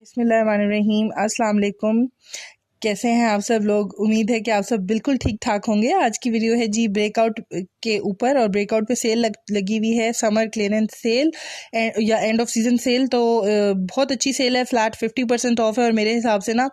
बिस्मिल्लाहिर्रहमानिर्रहीम। अस्सलाम वालेकुम। कैसे हैं आप सब लोग? उम्मीद है कि आप सब बिल्कुल ठीक ठाक होंगे। आज की वीडियो है जी ब्रेकआउट के ऊपर, और ब्रेकआउट पे सेल लगी हुई है, समर क्लियरेंस सेल या एंड ऑफ सीजन सेल। तो बहुत अच्छी सेल है, फ्लैट 50% ऑफ है। और मेरे हिसाब से ना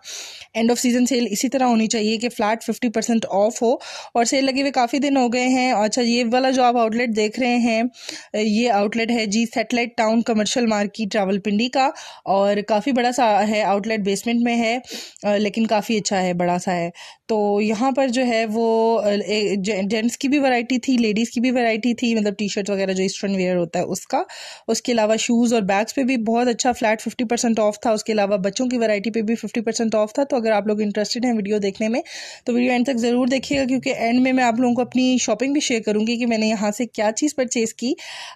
एंड ऑफ सीजन सेल इसी तरह होनी चाहिए कि फ्लैट 50% ऑफ हो। और सेल लगे हुए काफ़ी दिन हो गए हैं। अच्छा, ये वाला जो आप आउटलेट देख रहे हैं, ये आउटलेट है जी satellite town commercial market Rawalpindi का, और काफ़ी बड़ा सा है आउटलेट, बेसमेंट में है, लेकिन काफ़ी अच्छा है, बड़ा सा है। तो यहाँ पर जो है वो जेंट्स की भी वैरायटी थी, लेडीज़ की भी वैरायटी थी, मतलब टी शर्ट वगैरह जो ईस्टर्न वेयर होता है उसका। उसके अलावा शूज़ और बैग्स पे भी बहुत अच्छा फ्लैट 50% ऑफ था। उसके अलावा बच्चों की वैरायटी पे भी 50% ऑफ था। तो अगर आप लोग इंटरेस्टेड हैं वीडियो देखने में तो वीडियो एंड तक ज़रूर देखिएगा, क्योंकि एंड में मैं आप लोगों को अपनी शॉपिंग भी शेयर करूँगी कि मैंने यहाँ से क्या चीज़ परचेज़ की।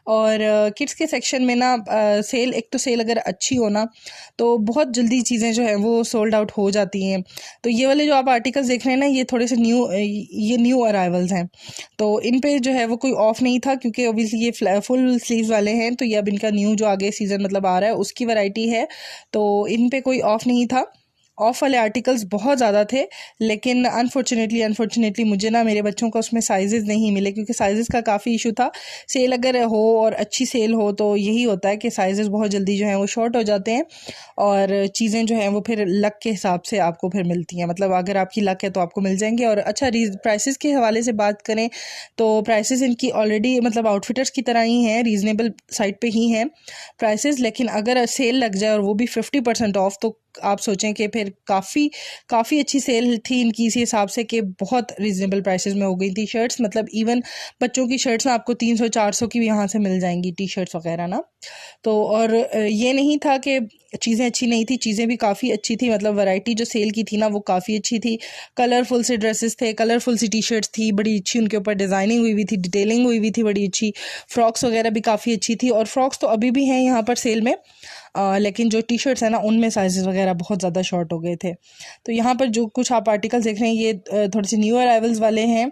और किड्स के सेक्शन में ना सेल, एक तो सेल अगर अच्छी हो ना तो बहुत जल्दी चीज़ें जो है वो सोल्ड आउट हो जाती हैं। तो ये वाले जो आप आर्टिकल्स देख रहे हैं ना, ये थोड़े से न्यू अराइवल्स हैं। तो इन पे जो है वो कोई ऑफ नहीं था, क्योंकि ऑब्वियसली ये फुल स्लीव्स वाले हैं। तो ये अब इनका न्यू जो आगे सीज़न मतलब आ रहा है उसकी वैरायटी है, तो इन पे कोई ऑफ नहीं था। ऑफ वाले आर्टिकल्स बहुत ज़्यादा थे, लेकिन अनफॉर्चुनेटली मुझे ना मेरे बच्चों को उसमें साइजेज़ नहीं मिले, क्योंकि साइज़ का काफ़ी इशू था। सेल अगर हो और अच्छी सेल हो तो यही होता है कि साइजेज़ बहुत जल्दी जो हैं वो शॉर्ट हो जाते हैं, और चीज़ें जो हैं वो फिर लक के हिसाब से आपको फिर मिलती हैं। मतलब अगर आपकी लक है तो आपको मिल जाएंगे। और अच्छा, प्राइसेस के हवाले से बात करें तो प्राइसेस इनकी ऑलरेडी मतलब आउटफिटर्स की तरह ही हैं, रीज़नेबल साइड पे ही हैं प्राइसेस। लेकिन अगर सेल लग जाए और वो भी 50% ऑफ, तो आप सोचें कि फिर काफ़ी अच्छी सेल थी इनकी इसी हिसाब से कि बहुत रीज़नेबल प्राइसेस में हो गई थी शर्ट्स। मतलब इवन बच्चों की शर्ट्स ना आपको 300-400 की भी यहाँ से मिल जाएंगी, टी शर्ट्स वगैरह ना। तो और ये नहीं था कि चीज़ें अच्छी नहीं थी, चीज़ें भी काफ़ी अच्छी थी। मतलब वैरायटी जो सेल की थी ना वो काफ़ी अच्छी थी। कलरफुल से ड्रेसेस थे, कलरफुल सी टी शर्ट्स थी, बड़ी अच्छी उनके ऊपर डिज़ाइनिंग हुई हुई थी, डिटेलिंग हुई हुई थी बड़ी अच्छी। फ्रॉक्स वगैरह भी काफ़ी अच्छी थी, और फ्रॉक्स तो अभी भी हैं यहाँ पर सेल में। लेकिन जो टी शर्ट्स हैं ना उनमें साइजेस वगैरह बहुत ज़्यादा शॉर्ट हो गए थे। तो यहाँ पर जो कुछ आप आर्टिकल्स देख रहे हैं ये थोड़े से न्यू अराइवल्स वाले हैं,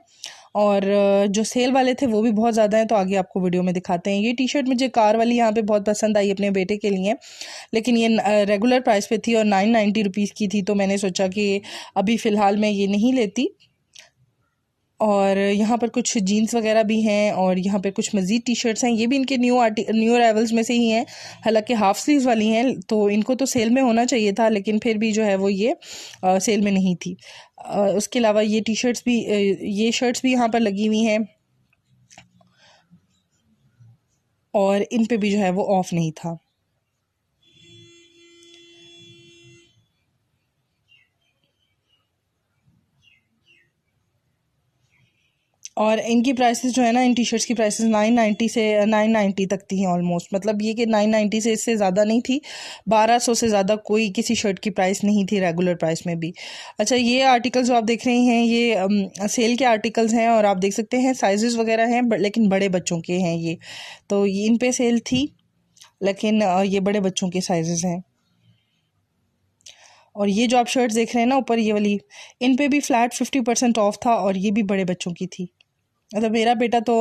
और जो सेल वाले थे वो भी बहुत ज़्यादा हैं। तो आगे आपको वीडियो में दिखाते हैं। ये टी शर्ट मुझे कार वाली यहाँ पे बहुत पसंद आई अपने बेटे के लिए, लेकिन ये रेगुलर प्राइस पे थी और 990 रुपीज़ की थी। तो मैंने सोचा कि अभी फ़िलहाल मैं ये नहीं लेती। और यहाँ पर कुछ जीन्स वगैरह भी हैं, और यहाँ पे कुछ मज़ीद टी शर्ट्स हैं, ये भी इनके न्यू अराइवल्स में से ही हैं। हालांकि हाफ स्लीव्स वाली हैं, तो इनको तो सेल में होना चाहिए था, लेकिन फिर भी जो है वो ये सेल में नहीं थी। उसके अलावा ये टी शर्ट्स भी ये शर्ट्स भी यहाँ पर लगी हुई हैं, और इन पे भी जो है वो ऑफ नहीं था। और इनकी प्राइसेस जो है ना, इन टी शर्ट्स की प्राइसेस 990 तक थी ऑलमोस्ट। मतलब ये कि 990 से इससे ज़्यादा नहीं थी, 1200 से ज़्यादा कोई किसी शर्ट की प्राइस नहीं थी रेगुलर प्राइस में भी। अच्छा, ये आर्टिकल्स जो आप देख रहे हैं ये सेल के आर्टिकल्स हैं, और आप देख सकते हैं साइजेस वगैरह हैं, लेकिन बड़े बच्चों के हैं ये। तो ये इन पे सेल थी, लेकिन ये बड़े बच्चों के साइजेस हैं। और ये जो आप शर्ट्स देख रहे हैं ना ऊपर, ये वाली, इन पे भी फ्लैट 50% ऑफ था, और ये भी बड़े बच्चों की थी। मतलब मेरा बेटा तो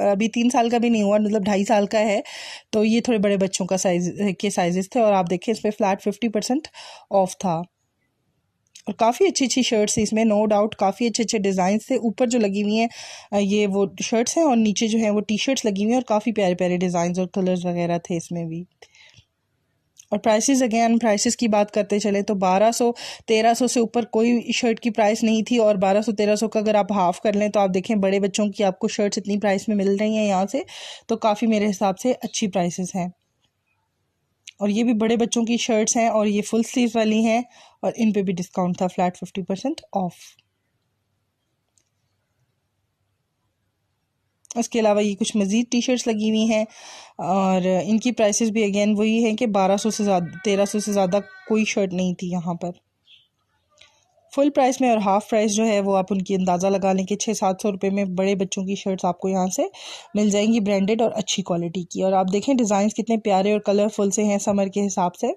अभी 3 साल का भी नहीं हुआ, मतलब 2.5 साल का है। तो ये थोड़े बड़े बच्चों का साइजेस थे, और आप देखिए इस पर फ्लैट 50% ऑफ था। और काफ़ी अच्छी अच्छी शर्ट्स थी इसमें, नो डाउट काफ़ी अच्छे अच्छे डिज़ाइन थे। ऊपर जो लगी हुई हैं ये वो शर्ट्स हैं, और नीचे जो है वो टी शर्ट्स लगी हुई हैं, और काफ़ी प्यारे प्यारे डिज़ाइन और कलर्स वगैरह थे इसमें भी। और प्राइसेस की बात करते चले तो 1200-1300 से ऊपर कोई शर्ट की प्राइस नहीं थी। और 1200-1300 का अगर आप हाफ़ कर लें तो आप देखें बड़े बच्चों की आपको शर्ट्स इतनी प्राइस में मिल रही हैं यहाँ से, तो काफ़ी मेरे हिसाब से अच्छी प्राइसेस हैं। और ये भी बड़े बच्चों की शर्ट्स हैं, और ये फुल स्लीव वाली हैं, और इन पे भी डिस्काउंट था, फ्लैट 50% ऑफ। उसके अलावा ये कुछ मज़ीद टी शर्ट्स लगी हुई हैं, और इनकी प्राइसेस भी अगेन वही है कि 1200 से ज़्यादा 1300 से ज़्यादा कोई शर्ट नहीं थी यहाँ पर फुल प्राइस में। और हाफ़ प्राइस जो है वो आप उनकी अंदाज़ा लगा लें कि 600-700 रुपये में बड़े बच्चों की शर्ट्स आपको यहाँ से मिल जाएंगी, ब्रांडेड और अच्छी क्वालिटी की। और आप देखें डिज़ाइंस कितने प्यारे और कलरफुल से हैं समर के हिसाब से।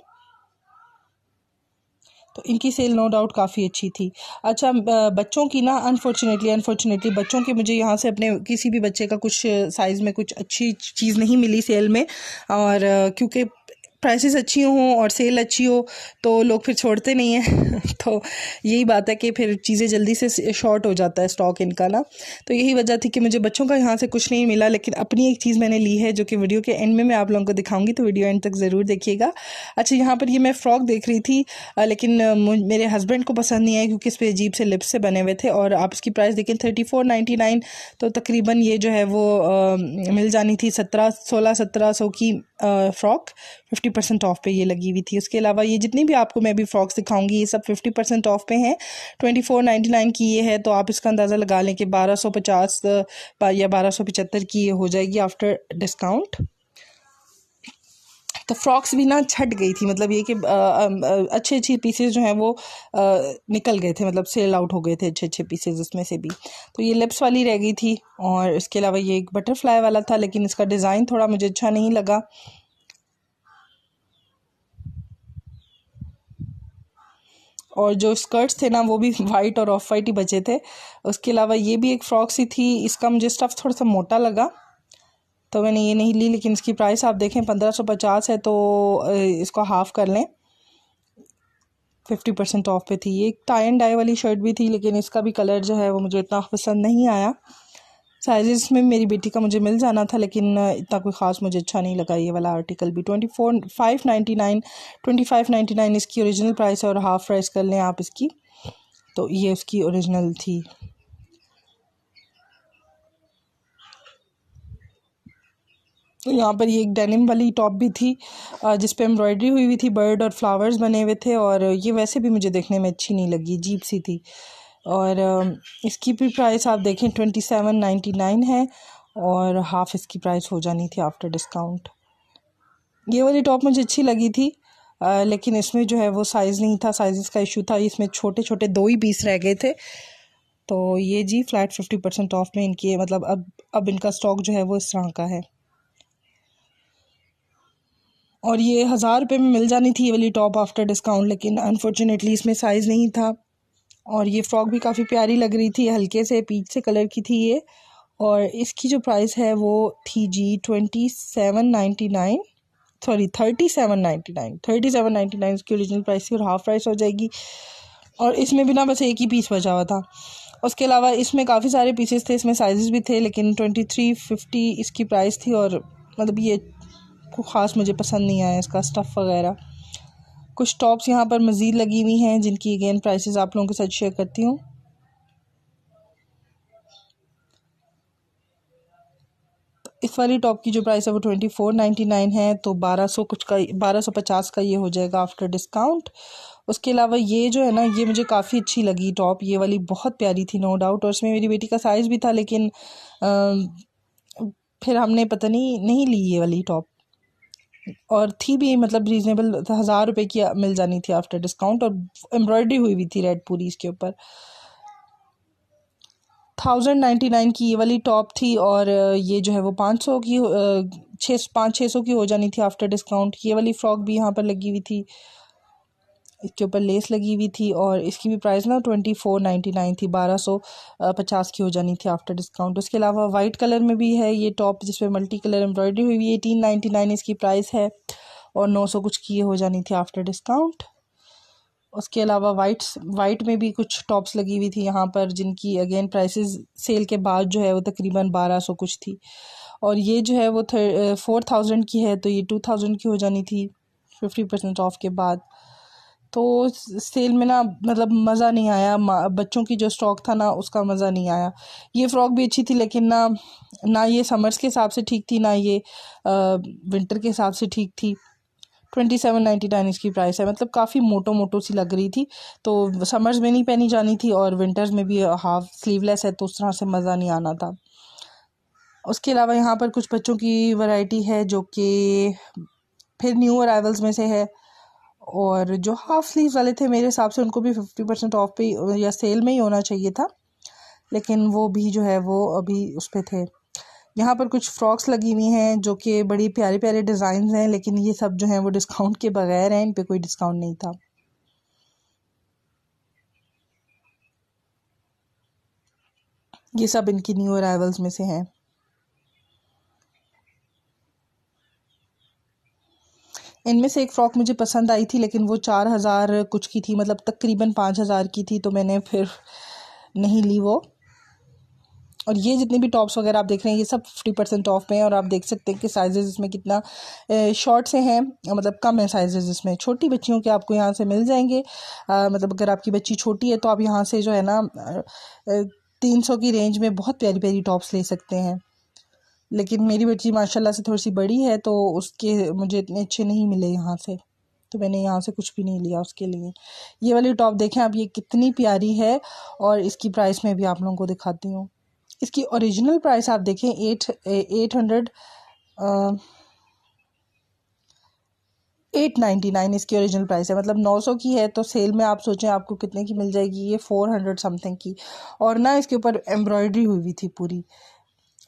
तो इनकी सेल नो डाउट काफ़ी अच्छी थी। अच्छा, बच्चों की ना अनफॉर्चुनेटली बच्चों के मुझे यहाँ से अपने किसी भी बच्चे का कुछ साइज़ में कुछ अच्छी चीज़ नहीं मिली सेल में। और क्योंकि प्राइसेस अच्छी हों और सेल अच्छी हो तो लोग फिर छोड़ते नहीं हैं तो यही बात है कि फिर चीज़ें जल्दी से शॉर्ट हो जाता है स्टॉक इनका ना। तो यही वजह थी कि मुझे बच्चों का यहाँ से कुछ नहीं मिला, लेकिन अपनी एक चीज़ मैंने ली है जो कि वीडियो के एंड में मैं आप लोगों को दिखाऊंगी, तो वीडियो एंड तक ज़रूर देखिएगा। अच्छा, यहाँ पर ये मैं फ़्रॉक देख रही थी, लेकिन मेरे हस्बैंड को पसंद नहीं आया क्योंकि इस पर अजीब से लिप्स से बने हुए थे। और आप इसकी प्राइस देखें 34.99, तो तकरीबन ये जो है वो मिल जानी थी 1700 की फ़्रॉक 50% ऑफ पे ये लगी हुई थी। उसके अलावा ये जितनी भी आपको मैं भी फ़्रॉक्स दिखाऊंगी ये सब 50% ऑफ पे हैं। 24.99 की ये है, तो आप इसका अंदाज़ा लगा लें कि 1250 या 1275 की ये हो जाएगी आफ्टर डिस्काउंट। तो फ्रॉक्स भी ना छट गई थी, मतलब ये कि अच्छे अच्छे पीसेज जो हैं वो निकल गए थे, मतलब सेल आउट हो गए थे अच्छे अच्छे पीसेज इसमें से भी। तो ये लिप्स वाली रह गई थी, और इसके अलावा ये एक बटरफ्लाई वाला था, लेकिन इसका डिज़ाइन थोड़ा मुझे अच्छा नहीं लगा। और जो स्कर्ट्स थे ना वो भी वाइट और ऑफ वाइट ही बचे थे। उसके अलावा ये भी एक फ़्रॉक सी थी, इसका मुझे स्टफ़ थोड़ा सा मोटा लगा तो मैंने ये नहीं ली, लेकिन इसकी प्राइस आप देखें 1550 है, तो इसको हाफ़ कर लें 50% ऑफ पे थी। ये एक टाई एंड डाई वाली शर्ट भी थी, लेकिन इसका भी कलर जो है वो मुझे इतना पसंद नहीं आया। साइज़ में मेरी बेटी का मुझे मिल जाना था, लेकिन इतना कोई ख़ास मुझे अच्छा नहीं लगा ये वाला आर्टिकल भी। 2599 इसकी ओरिजिनल प्राइस है, और हाफ़ प्राइस कर लें आप इसकी, तो ये उसकी ओरिजिनल थी। यहाँ पर ये एक डेनिम वाली टॉप भी थी जिस पे एम्ब्रॉयडरी हुई हुई थी, बर्ड और फ्लावर्स बने हुए थे, और ये वैसे भी मुझे देखने में अच्छी नहीं लगी, अजीब सी थी। और इसकी भी प्राइस आप देखें 27.99 है, और हाफ़ इसकी प्राइस हो जानी थी आफ्टर डिस्काउंट। ये वाली टॉप मुझे अच्छी लगी थी, लेकिन इसमें जो है वो साइज़ नहीं था, साइज़ का इशू था, इसमें छोटे छोटे 2 ही पीस रह गए थे। तो ये जी फ्लैट 50% ऑफ में इनकी, मतलब अब इनका स्टॉक जो है वो इस तरह का है। और ये 1000 रुपये में मिल जानी थी ये वाली टॉप आफ्टर डिस्काउंट, लेकिन अनफॉर्चुनेटली इसमें साइज़ नहीं था। और ये फ़्रॉक भी काफ़ी प्यारी लग रही थी, हल्के से पीच से कलर की थी ये, और इसकी जो प्राइस है वो थी जी 27.99, सॉरी 37.99 इसकी ओरिजिनल प्राइस थी, और हाफ़ प्राइस हो जाएगी। और इसमें भी ना बस एक ही पीस बचा हुआ था। उसके अलावा इसमें काफ़ी सारे पीसेस थे, इसमें साइज़ भी थे, लेकिन 2350 इसकी प्राइस थी, और मतलब ये को ख़ास मुझे पसंद नहीं आया इसका स्टफ़ वगैरह। कुछ टॉप्स यहाँ पर मज़ीद लगी हुई हैं जिनकी अगेन प्राइसेस आप लोगों के साथ शेयर करती हूँ। इस वाली टॉप की जो प्राइस है वो 24.99 है, तो 1200 कुछ का, 1250 का ये हो जाएगा आफ्टर डिस्काउंट। उसके अलावा ये जो है ना, ये मुझे काफ़ी अच्छी लगी टॉप, ये वाली बहुत प्यारी थी नो डाउट, और इसमें मेरी बेटी का साइज़ भी था, लेकिन फिर हमने पता नहीं ली ये वाली टॉप, और थी भी मतलब रीज़नेबल, 1000 रुपये की मिल जानी थी आफ्टर डिस्काउंट, और एम्ब्रॉयडरी हुई हुई थी रेड पूरी इसके ऊपर। 1099 की ये वाली टॉप थी, और ये जो है वो 500 की 600 की हो जानी थी आफ्टर डिस्काउंट। ये वाली फ़्रॉक भी यहाँ पर लगी हुई थी, इसके ऊपर लेस लगी हुई थी, और इसकी भी प्राइस ना 2499 थी, 1250 की हो जानी थी आफ्टर डिस्काउंट। उसके अलावा वाइट कलर में भी है ये टॉप जिसपे मल्टी कलर एम्ब्रॉयडरी हुई हुई है, 1899 इसकी प्राइस है, और 900 कुछ की हो जानी थी आफ्टर डिस्काउंट। उसके अलावा वाइट में भी कुछ टॉप्स लगी हुई थी यहाँ पर, जिनकी अगेन प्राइसेस सेल के बाद जो है वो तकरीबन 1200 कुछ थी, और ये जो है वो 4000 की है, तो ये 2000 की हो जानी थी 50% ऑफ के बाद। तो सेल में ना मतलब मज़ा नहीं आया, बच्चों की जो स्टॉक था ना उसका मज़ा नहीं आया। ये फ़्रॉक भी अच्छी थी, लेकिन ना ये समर्स के हिसाब से ठीक थी, ना ये विंटर के हिसाब से ठीक थी। 27.99 इसकी प्राइस है, मतलब काफ़ी मोटो सी लग रही थी, तो समर्स में नहीं पहनी जानी थी, और विंटर्स में भी हाफ स्लीवलेस है, तो उस तरह से मज़ा नहीं आना था। उसके अलावा यहाँ पर कुछ बच्चों की वैरायटी है जो कि फिर न्यू अराइवल्स में से है, और जो हाफ स्लीव वाले थे मेरे हिसाब से उनको भी 50% ऑफ पे या सेल में ही होना चाहिए था, लेकिन वो भी जो है वो अभी उस पे थे। यहाँ पर कुछ फ्रॉक्स लगी हुई हैं जो कि बड़ी प्यारे प्यारे डिज़ाइन हैं, लेकिन ये सब जो हैं वो डिस्काउंट के बगैर हैं, इन पे कोई डिस्काउंट नहीं था। ये सब इनकी न्यू अराइवल्स में से हैं। इनमें से एक फ़्रॉक मुझे पसंद आई थी, लेकिन वो 4000 कुछ की थी, मतलब तकरीबन 5000 की थी, तो मैंने फिर नहीं ली वो। और ये जितने भी टॉप्स वगैरह आप देख रहे हैं ये सब 50% ऑफ पे हैं। और आप देख सकते हैं कि साइजेस इसमें कितना शॉर्ट से हैं, मतलब कम है साइजेस इसमें। छोटी बच्चियों के आपको यहाँ से मिल जाएंगे, मतलब अगर आपकी बच्ची छोटी है तो आप यहाँ से जो है ना 300 की रेंज में बहुत प्यारी प्यारी टॉप्स ले सकते हैं। लेकिन मेरी बच्ची माशाल्लाह से थोड़ी सी बड़ी है, तो उसके मुझे इतने अच्छे नहीं मिले यहाँ से, तो मैंने यहाँ से कुछ भी नहीं लिया उसके लिए। ये वाली टॉप देखें आप, ये कितनी प्यारी है, और इसकी प्राइस मैं भी आप लोगों को दिखाती हूँ। इसकी ओरिजिनल प्राइस आप देखें 899 इसकी ओरिजिनल प्राइस है, मतलब 900 की है। तो सेल में आप सोचें आपको कितने की मिल जाएगी, ये 400 समथिंग की। और ना इसके ऊपर एम्ब्रॉयडरी हुई हुई थी पूरी,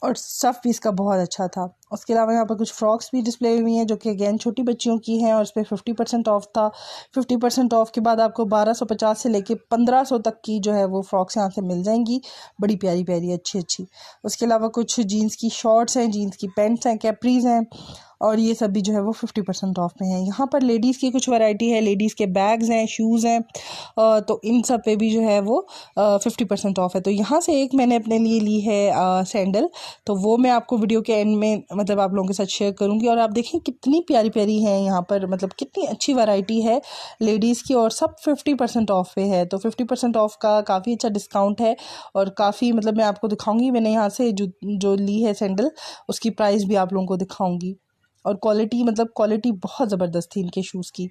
और स्टफ़ भी इसका बहुत अच्छा था। उसके अलावा यहाँ पर कुछ फ्रॉक्स भी डिस्प्ले हुई हैं जो कि अगेन छोटी बच्चियों की हैं, और उस पर 50% ऑफ था। 50% ऑफ के बाद आपको 1250 से लेके 1500 तक की जो है वो फ्रॉक्स यहाँ से मिल जाएंगी, बड़ी प्यारी प्यारी अच्छी अच्छी। उसके अलावा कुछ जीन्स की शॉर्ट्स हैं, जीन्स की पैंट्स हैं, कैप्रीज़ हैं, और ये सब भी जो है वो 50% ऑफ में है। यहाँ पर लेडीज़ की कुछ वैरायटी है, लेडीज़ के बैग्स हैं, शूज़ हैं, तो इन सब पे भी जो है वो 50% ऑफ है। तो यहाँ से एक मैंने अपने लिए ली है सैंडल, तो वो मैं आपको वीडियो के एंड में मतलब आप लोगों के साथ शेयर करूँगी। और आप देखें कितनी प्यारी प्यारी हैं यहाँ पर, मतलब कितनी अच्छी वैरायटी है लेडीज़ की, और सब 50% ऑफ पे है। तो 50% ऑफ का काफ़ी अच्छा डिस्काउंट है, और काफ़ी मतलब मैं आपको दिखाऊंगी, मैंने यहाँ से जो ली है सैंडल उसकी प्राइस भी आप लोगों को दिखाऊंगी। और क्वालिटी, मतलब क्वालिटी बहुत ज़बरदस्त थी इनके शूज़ की।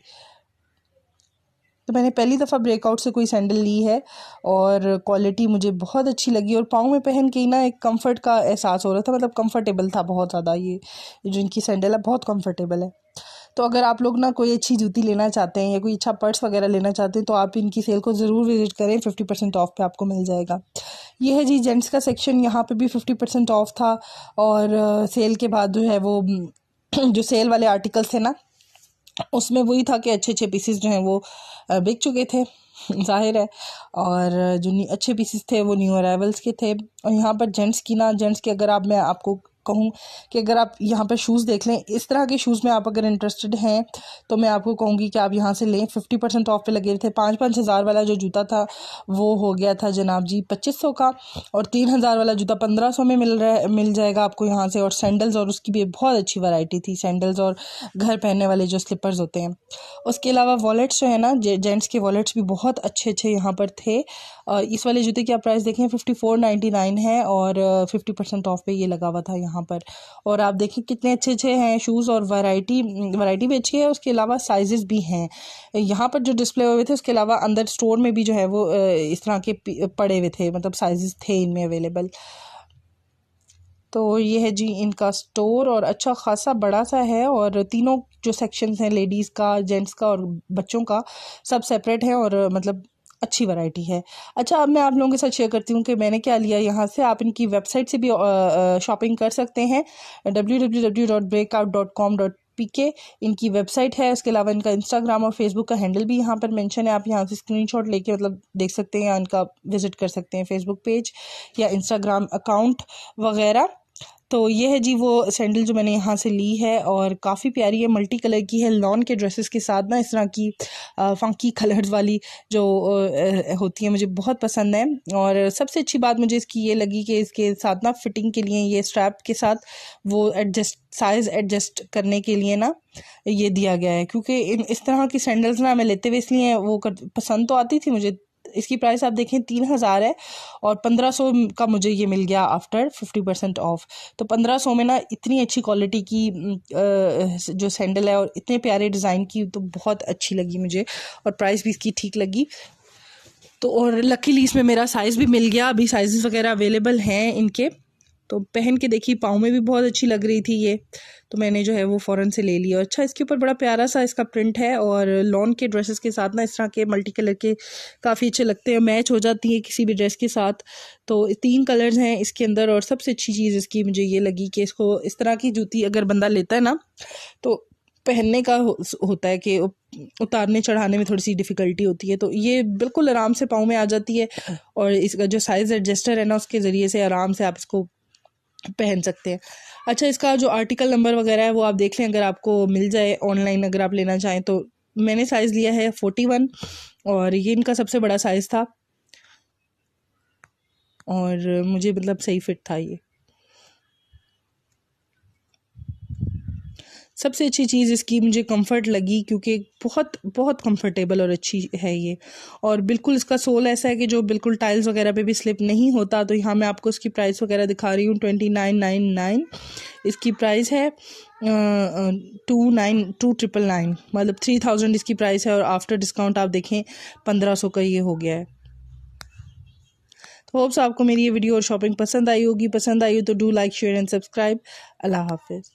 तो मैंने पहली दफ़ा ब्रेकआउट से कोई सैंडल ली है, और क्वालिटी मुझे बहुत अच्छी लगी, और पाँव में पहन के ना एक कंफर्ट का एहसास हो रहा था, मतलब कंफर्टेबल था बहुत ज़्यादा। ये जो इनकी सैंडल है बहुत कंफर्टेबल है। तो अगर आप लोग ना कोई अच्छी जूती लेना चाहते हैं या कोई अच्छा पर्स वगैरह लेना चाहते हैं तो आप इनकी सेल को ज़रूर विज़िट करें, 50% ऑफ पे आपको मिल जाएगा। ये है जी जेंट्स का सेक्शन, यहाँ पे भी 50% ऑफ था। और सेल के बाद जो है वो जो सेल वाले आर्टिकल्स थे ना, उसमें वही था कि अच्छे अच्छे पीसेस जो हैं वो बिक चुके थे जाहिर है, और जो अच्छे पीसेस थे वो न्यू अराइवल्स के थे। और यहाँ पर जेंट्स के अगर मैं आपको कहूँ कि अगर आप यहाँ पर शूज़ देख लें, इस तरह के शूज़ में आप अगर इंटरेस्टेड हैं तो मैं आपको कहूँगी कि आप यहाँ से लें। 50% ऑफ पे लगे थे। 5-5 हज़ार वाला जो जूता था वो हो गया था जनाब जी 2500 का, और 3000 वाला जूता 1500 में मिल जाएगा आपको यहाँ से। और सैंडल्स, और उसकी भी बहुत अच्छी वैरायटी थी, सैंडल्स और घर पहनने वाले जो स्लीपर्स होते हैं। उसके अलावा वॉलेट्स जो है ना, जेंट्स के वॉलेट्स भी बहुत अच्छे अच्छे यहाँ पर थे। इस वाले जूते की आप प्राइस देखें 5499 है, और 50% ऑफ पे ये लगा हुआ था यहाँ पर। और आप देखें कितने अच्छे अच्छे हैं शूज़, और वैरायटी भी अच्छी है। उसके अलावा साइजेस भी हैं यहाँ पर जो डिस्प्ले हुए थे। उसके अलावा अंदर स्टोर में भी जो है वो इस तरह के पड़े हुए थे, मतलब साइजेस थे इनमें अवेलेबल। तो ये है जी इनका स्टोर, और अच्छा खासा बड़ा सा है, और तीनों जो सेक्शंस हैं, लेडीज़ का, जेंट्स का और बच्चों का, सब सेपरेट है, और मतलब अच्छी वैरायटी है। अच्छा, अब मैं आप लोगों के साथ शेयर करती हूँ कि मैंने क्या लिया यहाँ से। आप इनकी वेबसाइट से भी शॉपिंग कर सकते हैं, www.breakout.com.pk इनकी वेबसाइट है। उसके अलावा इनका इंस्टाग्राम और फेसबुक का हैंडल भी यहाँ पर मेंशन है, आप यहाँ से स्क्रीनशॉट लेके मतलब देख सकते हैं, या इनका विजिट कर सकते हैं फेसबुक पेज या इंस्टाग्राम अकाउंट वगैरह। तो ये है जी वो सैंडल जो मैंने यहाँ से ली है, और काफ़ी प्यारी है, मल्टी कलर की है, लॉन के ड्रेसेस के साथ ना इस तरह की फंकी कलर्स वाली जो होती है, मुझे बहुत पसंद है। और सबसे अच्छी बात मुझे इसकी ये लगी कि इसके साथ ना फिटिंग के लिए ये स्ट्रैप के साथ वो साइज़ एडजस्ट करने के लिए ना ये दिया गया है। क्योंकि इस तरह की सैंडल्स ना मैं लेते हुए इसलिए वो पसंद तो आती थी मुझे। इसकी प्राइस आप देखें 3000 है, और 1500 का मुझे ये मिल गया आफ्टर 50% ऑफ। तो 1500 में ना इतनी अच्छी क्वालिटी की जो सैंडल है, और इतने प्यारे डिज़ाइन की, तो बहुत अच्छी लगी मुझे, और प्राइस भी इसकी ठीक लगी। तो और लकीली इसमें मेरा साइज़ भी मिल गया, अभी साइज़ वगैरह अवेलेबल हैं इनके। तो पहन के देखी, पाँव में भी बहुत अच्छी लग रही थी ये, तो मैंने जो है वो फ़ौरन से ले लिया। अच्छा, इसके ऊपर बड़ा प्यारा सा इसका प्रिंट है, और लॉन के ड्रेसेस के साथ ना इस तरह के मल्टी कलर के काफ़ी अच्छे लगते हैं, मैच हो जाती है किसी भी ड्रेस के साथ। तो 3 कलर्स हैं इसके अंदर, और सबसे अच्छी चीज़ इसकी मुझे ये लगी कि इसको इस तरह की जूती अगर बंदा लेता है ना, तो पहनने का होता है कि उतारने चढ़ाने में थोड़ी सी डिफ़िकल्टी होती है, तो ये बिल्कुल आराम से पाँव में आ जाती है। और इसका जो साइज़ एडजस्टर है ना, उसके ज़रिए से आराम से आप इसको पहन सकते हैं। अच्छा, इसका जो आर्टिकल नंबर वगैरह है वो आप देख लें, अगर आपको मिल जाए ऑनलाइन, अगर आप लेना चाहें तो। मैंने साइज़ लिया है 41 और ये इनका सबसे बड़ा साइज़ था और मुझे मतलब सही फिट था ये। सबसे अच्छी चीज़ इसकी मुझे कंफर्ट लगी, क्योंकि बहुत बहुत कंफर्टेबल और अच्छी है ये। और बिल्कुल इसका सोल ऐसा है कि जो बिल्कुल टाइल्स वगैरह पे भी स्लिप नहीं होता। तो यहाँ मैं आपको इसकी प्राइस वगैरह दिखा रही हूँ। 2999 इसकी प्राइस है। 2,999 मतलब 3000 इसकी प्राइस है। और आफ्टर डिस्काउंट आप देखें 1500 का ये हो गया है। तो होप्स आपको मेरी ये वीडियो और शॉपिंग पसंद आई होगी। पसंद आई हो तो do like, share and subscribe. अल्लाह हाफिज़।